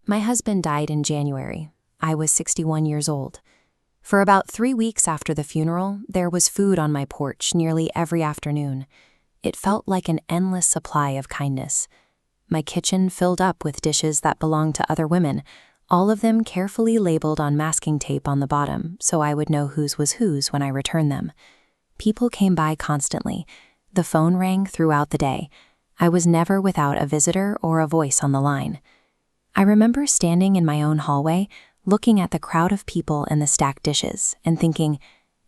My husband died in January. I was 61 years old. For about 3 weeks after the funeral, there was food on my porch nearly every afternoon. It felt like an endless supply of kindness. My kitchen filled up with dishes that belonged to other women, all of them carefully labeled on masking tape on the bottom so I would know whose was whose when I returned them. People came by constantly. The phone rang throughout the day. I was never without a visitor or a voice on the line. I remember standing in my own hallway, looking at the crowd of people and the stacked dishes, and thinking,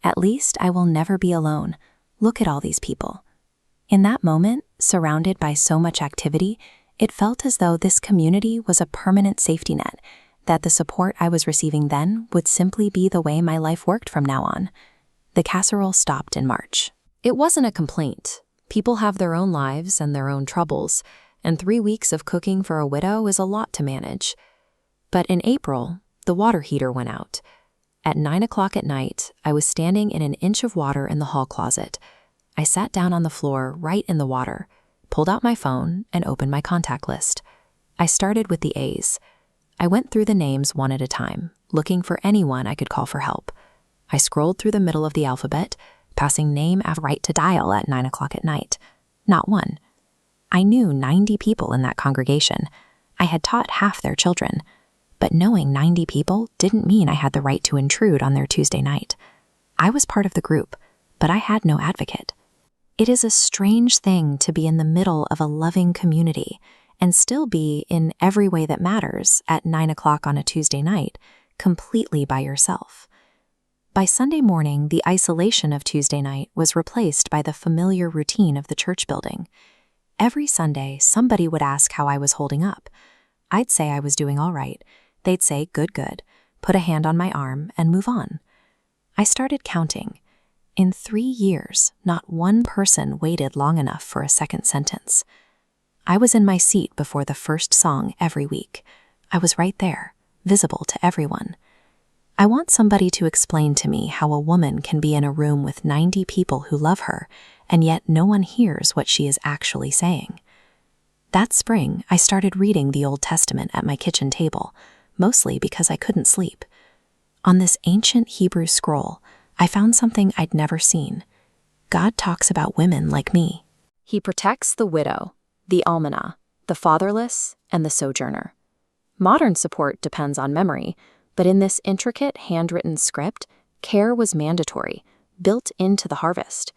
at least I will never be alone. Look at all these people. In that moment, surrounded by so much activity, it felt as though this community was a permanent safety net, that the support I was receiving then would simply be the way my life worked from now on. The casserole stopped in March. It wasn't a complaint. People have their own lives and their own troubles, and 3 weeks of cooking for a widow is a lot to manage. But in April, the water heater went out. At 9 o'clock at night, I was standing in an inch of water in the hall closet. I sat down on the floor right in the water, pulled out my phone, and opened my contact list. I started with the A's. I went through the names one at a time, looking for anyone I could call for help. I scrolled through the middle of the alphabet, passing name after right to dial at 9 o'clock at night. Not one. I knew 90 people in that congregation. I had taught half their children. But knowing 90 people didn't mean I had the right to intrude on their Tuesday night. I was part of the group, but I had no advocate. It is a strange thing to be in the middle of a loving community and still be, in every way that matters, at 9 o'clock on a Tuesday night, completely by yourself. By Sunday morning, the isolation of Tuesday night was replaced by the familiar routine of the church building. Every Sunday, somebody would ask how I was holding up. I'd say I was doing all right. They'd say, good, good, put a hand on my arm, and move on. I started counting. In 3 years, not one person waited long enough for a second sentence. I was in my seat before the first song every week. I was right there, visible to everyone. I want somebody to explain to me how a woman can be in a room with 90 people who love her, and yet no one hears what she is actually saying. That spring, I started reading the Old Testament at my kitchen table, mostly because I couldn't sleep. On this ancient Hebrew scroll, I found something I'd never seen. God talks about women like me. He protects the widow, the almanah, the fatherless, and the sojourner. Modern support depends on memory, but in this intricate handwritten script, care was mandatory, built into the harvest.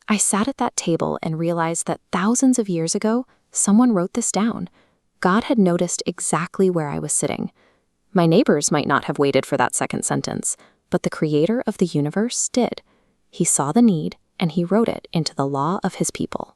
I sat at that table and realized that thousands of years ago, someone wrote this down. God had noticed exactly where I was sitting. My neighbors might not have waited for that second sentence, but the Creator of the universe did. He saw the need, and He wrote it into the law of His people.